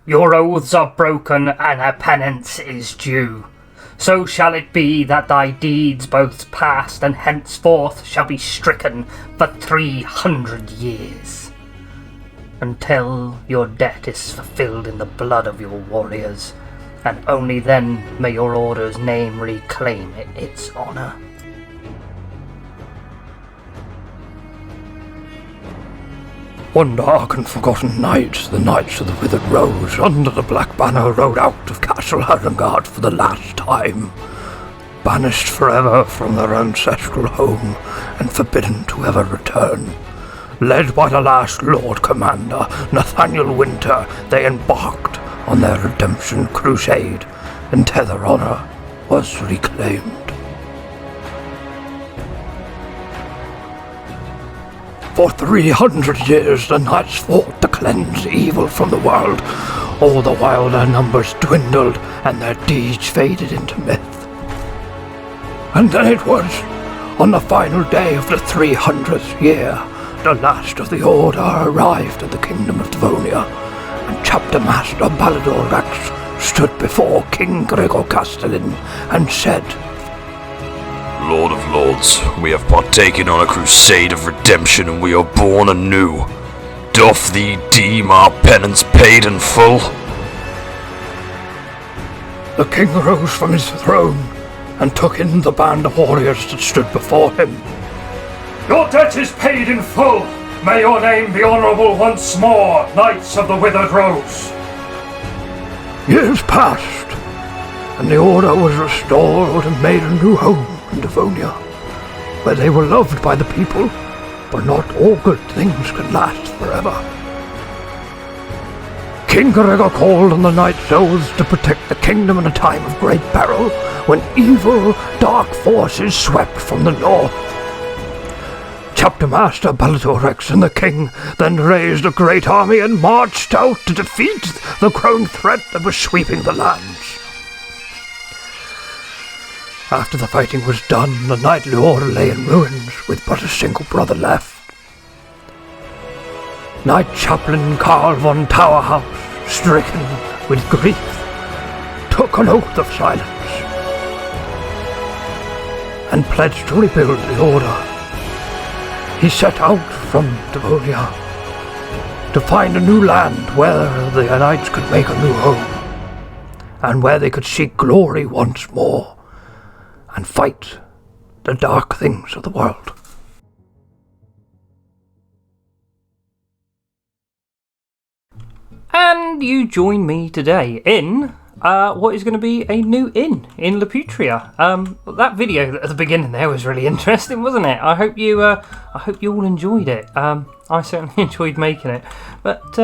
Your oaths are broken, and a penance is due. So shall it be that thy deeds both past and henceforth shall be stricken for 300 years, until your debt is fulfilled in the blood of your warriors, and only then may your order's name reclaim its honour. One dark and forgotten night, the Knights of the Withered Rose, under the Black Banner, rode out of Castle Harengard for the last time, banished forever from their ancestral home and forbidden to ever return. Led by the last Lord Commander, Nathaniel Winter, they embarked on their redemption crusade until their honour was reclaimed. For 300 years the knights fought to cleanse evil from the world, all the while their numbers dwindled and their deeds faded into myth. And then it was, on the final day of the 300th year, the last of the Order arrived at the Kingdom of Devonia, and Chapter Master Balador Rex stood before King Gregor Castellin and said, Lord of Lords, we have partaken on a crusade of redemption, and we are born anew. Doth thee deem our penance paid in full? The king rose from his throne and took in the band of warriors that stood before him. Your debt is paid in full. May your name be honourable once more, Knights of the Withered Rose. Years passed, and the Order was restored and made a new home in Devonia, where they were loved by the people, but not all good things can last forever. King Gregor called on the Knights' Oaths to protect the kingdom in a time of great peril, when evil, dark forces swept from the north. Chapter Master Balador Rex and the king then raised a great army and marched out to defeat the growing threat that was sweeping the lands. After the fighting was done, the knightly order lay in ruins, with but a single brother left. Knight Chaplain Karl von Towerhouse, stricken with grief, took an oath of silence and pledged to rebuild the order. He set out from Devonia to find a new land where the knights could make a new home, and where they could seek glory once more and fight the dark things of the world. And you join me today in what is going to be a new inn in Laputria. That video at the beginning there was really interesting, wasn't it? I hope you all enjoyed it. I certainly enjoyed making it. But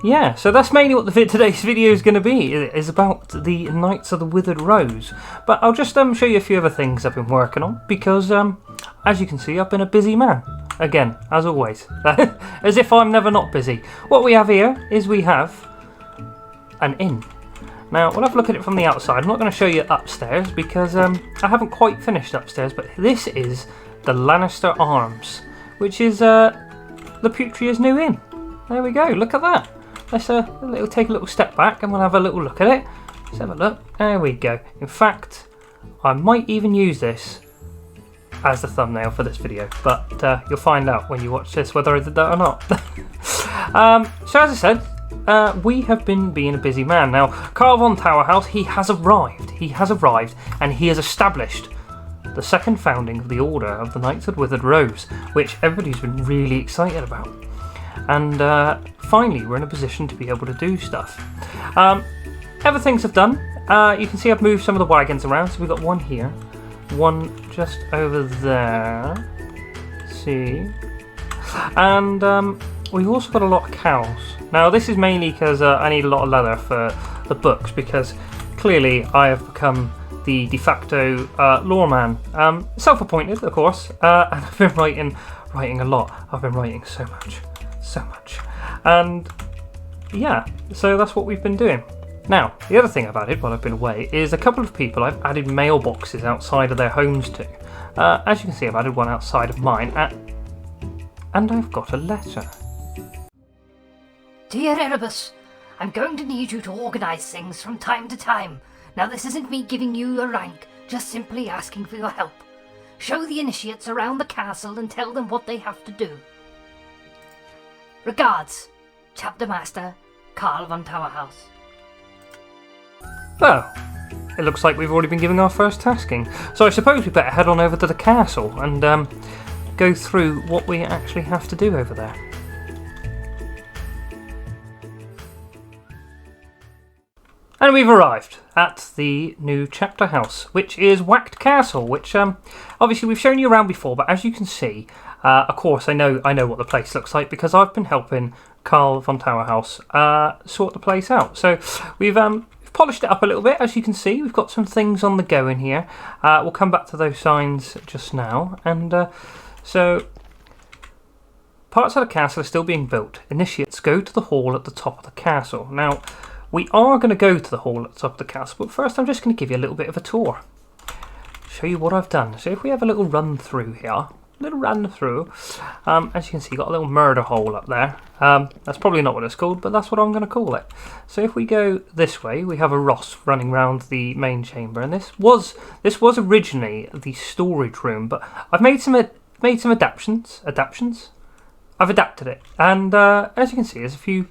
yeah, so that's mainly what today's video is going to be. It is about the Knights of the Withered Rose. But I'll just show you a few other things I've been working on, because as you can see, I've been a busy man. Again, as always. As if I'm never not busy. What we have here is we have an inn. Now, we'll have a look at it from the outside. I'm not going to show you upstairs because I haven't quite finished upstairs, but this is the Lannister Arms, which is Laputria's new inn. There we go, look at that. Let's take a little step back and we'll have a little look at it. Let's have a look. There we go. In fact, I might even use this as the thumbnail for this video, but you'll find out when you watch this whether I did that or not. So as I said, we have been being a busy man. Now, Karl von Towerhouse, he has arrived, and he has established the second founding of the Order of the Knights of the Withered Rose, which everybody's been really excited about. And finally, we're in a position to be able to do stuff. Other things I've done, you can see I've moved some of the wagons around, so we've got one here, one just over there, see, and we've also got a lot of cows. Now this is mainly because I need a lot of leather for the books, because clearly I have become the de facto lawman, self-appointed of course, and I've been writing a lot. I've been writing so much, and yeah, so that's what we've been doing. Now, the other thing I've added while I've been away is a couple of people I've added mailboxes outside of their homes to. As you can see, I've added one outside of mine, and I've got a letter. Dear Erebus, I'm going to need you to organize things from time to time. Now, this isn't me giving you a rank, just simply asking for your help. Show the initiates around the castle and tell them what they have to do. Regards, Chapter Master, Carl von Towerhouse. Oh, it looks like we've already been given our first tasking. So I suppose we better head on over to the castle and go through what we actually have to do over there. And we've arrived at the new chapter house, which is Whacked Castle, which obviously we've shown you around before, but as you can see, of course I know what the place looks like because I've been helping Carl von Towerhouse sort the place out. So we've polished it up a little bit, as you can see. We've got some things on the go in here. We'll come back to those signs just now. And so parts of the castle are still being built. Initiates go to the hall at the top of the castle. Now, we are going to go to the hall at the top of the castle, but first I'm just going to give you a little bit of a tour. Show you what I've done. So if we have a little run through here, as you can see, you've got a little murder hole up there. That's probably not what it's called, but that's what I'm going to call it. So if we go this way, we have a Ross running around the main chamber, and this was originally the storage room, but I've made some adaptations. I've adapted it, and as you can see, there's a few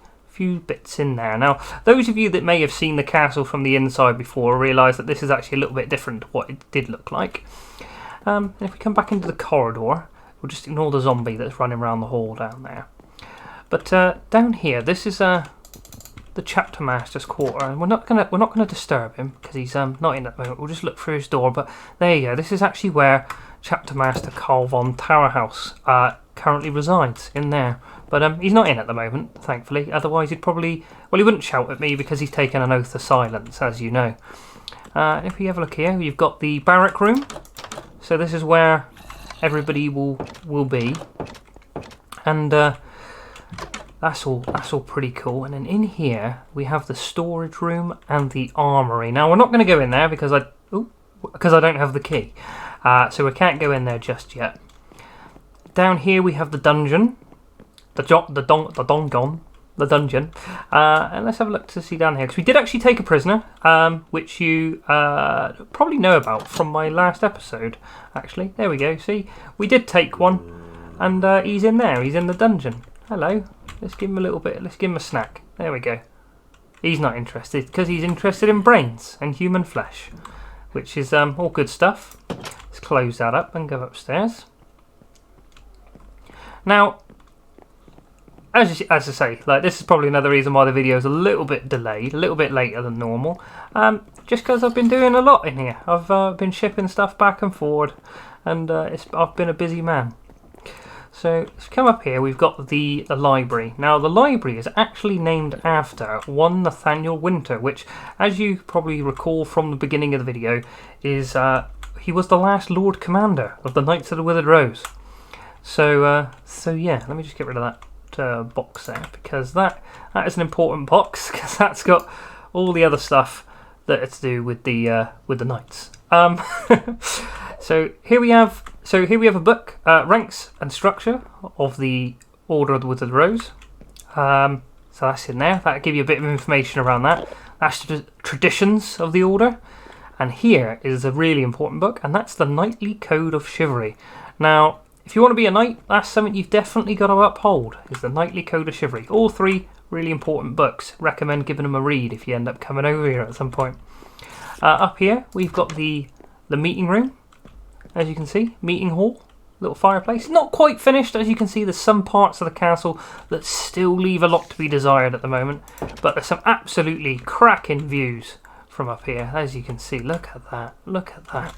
bits in there. Now, those of you that may have seen the castle from the inside before realise that this is actually a little bit different to what it did look like. If we come back into the corridor, we'll just ignore the zombie that's running around the hall down there. But down here, this is the chapter master's quarter, and we're not gonna disturb him because he's not in at the moment. We'll just look through his door. But there you go. This is actually where Chapter Master Carl von Towerhouse currently resides, in there. But he's not in at the moment, thankfully. Otherwise, he wouldn't shout at me because he's taken an oath of silence, as you know. If we have a look here, you've got the barrack room. So this is where everybody will be, and that's all pretty cool. And then in here we have the storage room and the armory. Now we're not going to go in there because I don't have the key, so we can't go in there just yet. Down here we have the dungeon, the dungeon, and let's have a look to see down here, because we did actually take a prisoner, which you probably know about from my last episode. Actually, there we go. See, we did take one, and he's in there. He's in the dungeon. Hello. Let's give him a little bit. Let's give him a snack. There we go. He's not interested because he's interested in brains and human flesh, which is all good stuff. Let's close that up and go upstairs. Now, as I say, like, this is probably another reason why the video is a little bit delayed, a little bit later than normal, just because I've been doing a lot in here. I've been shipping stuff back and forward, and I've been a busy man. So let's come up here. We've got the library. Now, the library is actually named after one Nathaniel Winter, which, as you probably recall from the beginning of the video, is he was the last Lord Commander of the Knights of the Withered Rose. So yeah, let me just get rid of that box there, because that is an important box, because that's got all the other stuff that it's to do with the knights. So here we have a book, Ranks and Structure of the Order of the Withered Rose. So that's in there. That'll give you a bit of information around that. That's the traditions of the order. And here is a really important book, and that's the Knightly Code of Chivalry. Now, if you want to be a knight, that's something you've definitely got to uphold, is the Knightly Code of Chivalry. All three really important books. Recommend giving them a read if you end up coming over here at some point. Up here, we've got the meeting room, as you can see, meeting hall, little fireplace. Not quite finished, as you can see. There's some parts of the castle that still leave a lot to be desired at the moment, but there's some absolutely cracking views from up here, as you can see. Look at that, look at that.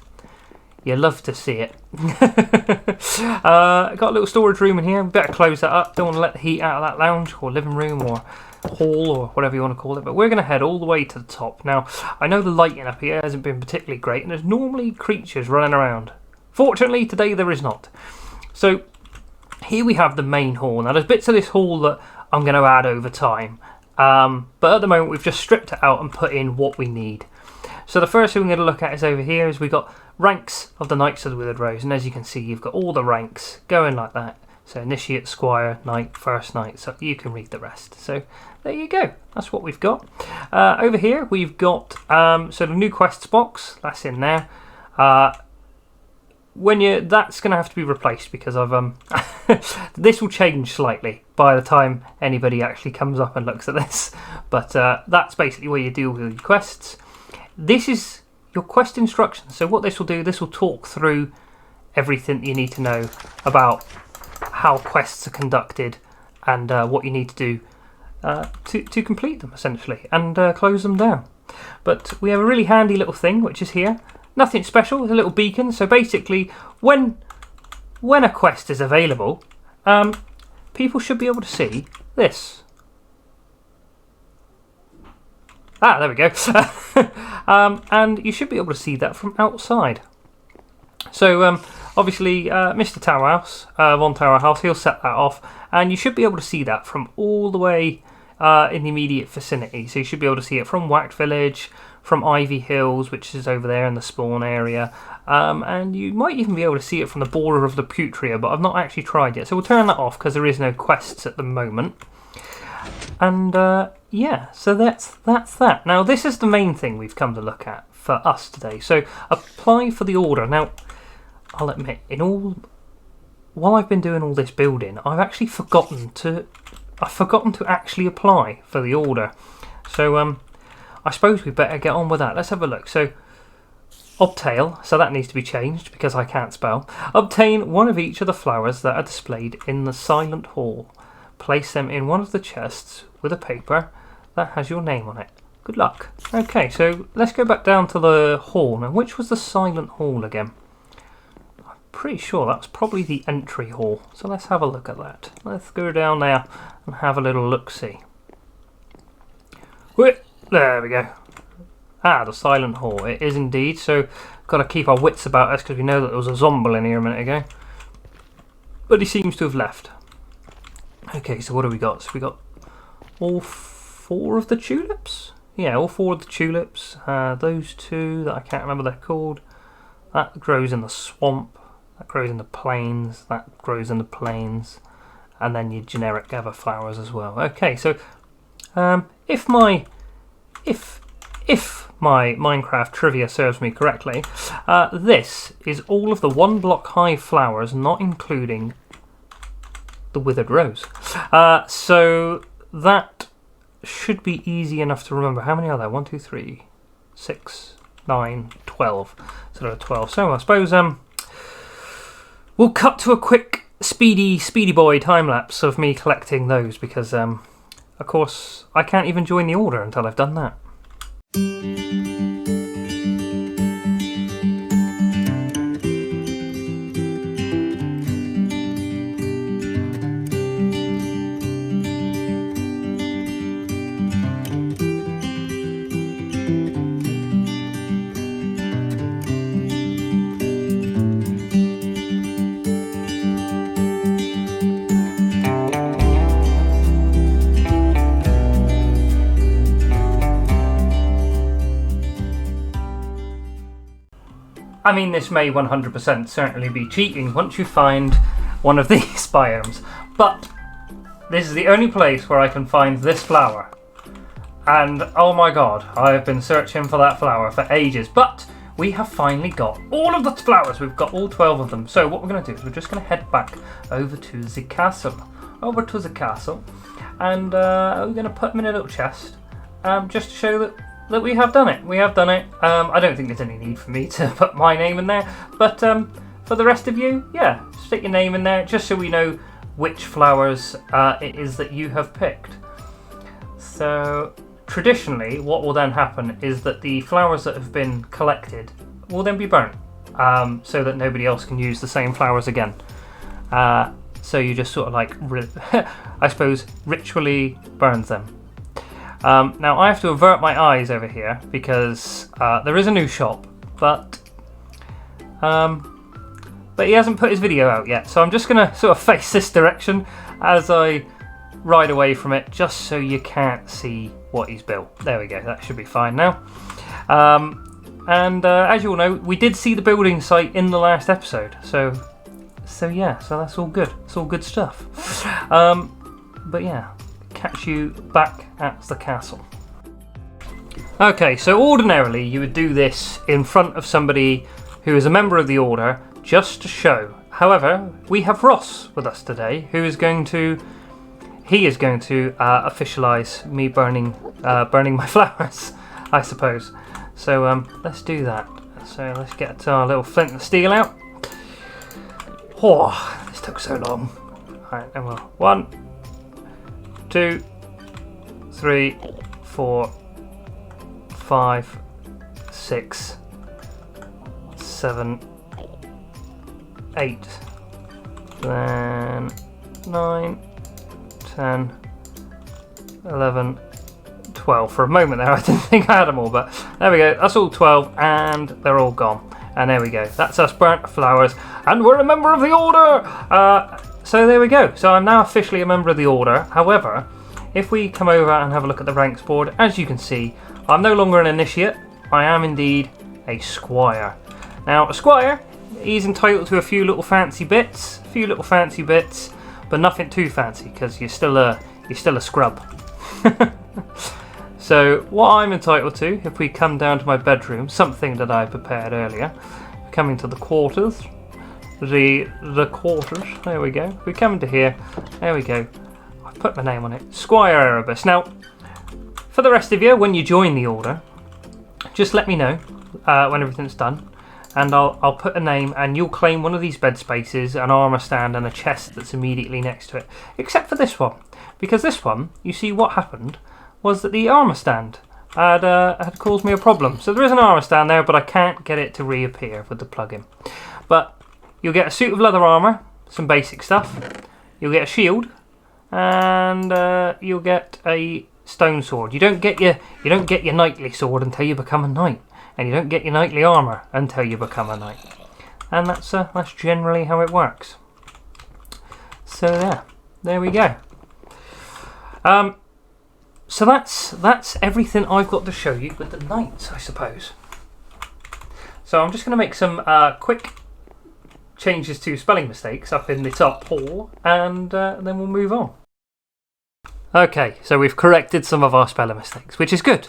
You love to see it. Got a little storage room in here. We better close that up. Don't want to let the heat out of that lounge or living room or hall or whatever you want to call it. But we're going to head all the way to the top. Now, I know the lighting up here hasn't been particularly great, and there's normally creatures running around. Fortunately, today there is not. So here we have the main hall. Now, there's bits of this hall that I'm going to add over time. But at the moment, we've just stripped it out and put in what we need. So the first thing we're going to look at is over here. We've got ranks of the Knights of the Withered Rose, and as you can see, you've got all the ranks going like that. So Initiate, Squire, Knight, First Knight, so you can read the rest. So there you go, that's what we've got. Over here we've got so the new quests box, that's in there. That's going to have to be replaced because I've this will change slightly by the time anybody actually comes up and looks at this. But that's basically where you deal with your quests. This is your quest instructions. So what this will do, this will talk through everything you need to know about how quests are conducted and what you need to do to complete them, essentially, and close them down. But we have a really handy little thing which is here. Nothing special, it's a little beacon. So basically, when a quest is available, people should be able to see this. Ah, there we go. And you should be able to see that from outside. So obviously, Mr. Towerhouse, Von Towerhouse, he'll set that off, and you should be able to see that from all the way in the immediate vicinity. So you should be able to see it from Whacked Village, from Ivy Hills, which is over there in the spawn area, and you might even be able to see it from the border of Laputria, but I've not actually tried yet. So we'll turn that off because there is no quests at the moment. And yeah, so that's that. Now this is the main thing we've come to look at for us today. So apply for the order. Now I'll admit, while I've been doing all this building, I've actually forgotten to actually apply for the order. So I suppose we better get on with that. Let's have a look. So obtail, so that needs to be changed because I can't spell. Obtain one of each of the flowers that are displayed in the Silent Hall. Place them in one of the chests with a paper that has your name on it. Good luck. Okay, so let's go back down to the hall. Now, which was the Silent Hall again? I'm pretty sure that's probably the entry hall. So let's have a look at that. Let's go down there and have a little look-see. There we go. Ah, the Silent Hall. It is indeed. So, got to keep our wits about us because we know that there was a zombie in here a minute ago. But he seems to have left. Okay, so what do we got? So we got all 4 of the tulips? Yeah, all 4 of the tulips. Those 2 that I can't remember they're called. That grows in the swamp. That grows in the plains. That grows in the plains. And then your generic other flowers as well. Okay, so if my Minecraft trivia serves me correctly, this is all of the 1 block high flowers, not including the withered rose. So that should be easy enough to remember. How many are there? 1, 2, 3, 6, 9, 12. So there are 12. So I suppose we'll cut to a quick speedy boy time lapse of me collecting those because of course I can't even join the order until I've done that. I mean, this may 100% certainly be cheating once you find one of these biomes, but this is the only place where I can find this flower. And oh my god, I have been searching for that flower for ages, but we have finally got all of the flowers. We've got all 12 of them. So what we're going to do is we're just going to head back over to the castle. And we're going to put them in a little chest just to show that we have done it. We have done it. I don't think there's any need for me to put my name in there, but for the rest of you, yeah, stick your name in there just so we know which flowers it is that you have picked. So traditionally, what will then happen is that the flowers that have been collected will then be burnt, so that nobody else can use the same flowers again. So you just sort of like, I suppose, ritually burns them. Now I have to avert my eyes over here because there is a new shop, but he hasn't put his video out yet, so I'm just going to sort of face this direction as I ride away from it, just so you can't see what he's built. There we go, that should be fine now. And as you all know, we did see the building site in the last episode, so So yeah, so that's all good. It's all good stuff. But yeah, catch you back at the castle. Okay, so ordinarily you would do this in front of somebody who is a member of the Order, just to show. However, we have Ross with us today, who is going to officialise me burning my flowers, I suppose. So let's do that. So let's get our little flint and steel out. Oh, this took so long. Alright, then we'll 1, 2, 3, 4, 5, 6, 7, 8, then 9, 10, 11, 12. For a moment there I didn't think I had them all, but there we go, that's all 12 and they're all gone. And there we go, that's us burnt flowers and we're a member of the Order! So there we go, so I'm now officially a member of the Order. However, if we come over and have a look at the ranks board, as you can see, I'm no longer an initiate, I am indeed a squire. Now a squire, he's entitled to a few little fancy bits, but nothing too fancy because you're still a scrub. So what I'm entitled to, if we come down to my bedroom, something that I prepared earlier, coming to the quarters, the quarters, there we go. If we come into here, there we go. I've put my name on it, Squire Erebus. Now, for the rest of you, when you join the Order, just let me know when everything's done, and I'll put a name, and you'll claim one of these bed spaces, an armour stand, and a chest that's immediately next to it. Except for this one, because this one, you see, what happened was that the armour stand had caused me a problem. So there is an armour stand there, but I can't get it to reappear with the plugin. But you'll get a suit of leather armour, some basic stuff. You'll get a shield, and you'll get a stone sword. You don't get your knightly sword until you become a knight, and you don't get your knightly armour until you become a knight. And that's generally how it works. So yeah, there we go. So that's everything I've got to show you with the knights, I suppose. So I'm just going to make some quick changes to spelling mistakes up in the top hall, and then we'll move on. Okay, so we've corrected some of our spelling mistakes, which is good.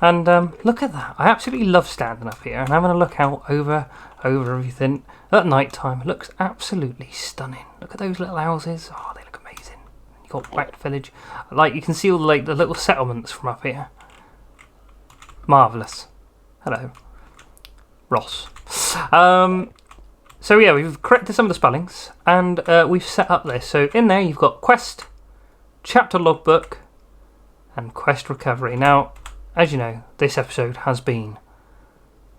And look at that. I absolutely love standing up here and having a look out over everything at night time. It looks absolutely stunning. Look at those little houses. Oh, they look amazing. You've got Whacked Village. Like, you can see all the little settlements from up here. Marvellous. Hello, Ross. So yeah, we've corrected some of the spellings, and we've set up this. So in there you've got quest, chapter logbook, and quest recovery. Now, as you know, this episode has been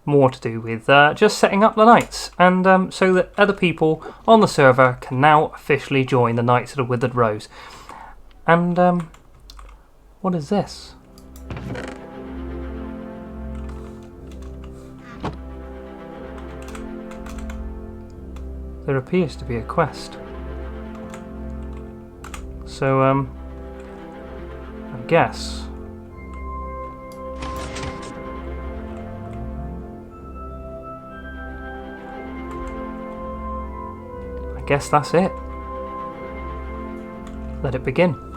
more to do with just setting up the knights, and so that other people on the server can now officially join the Knights of the Withered Rose. And what is this? There appears to be a quest. So I guess that's it. Let it begin.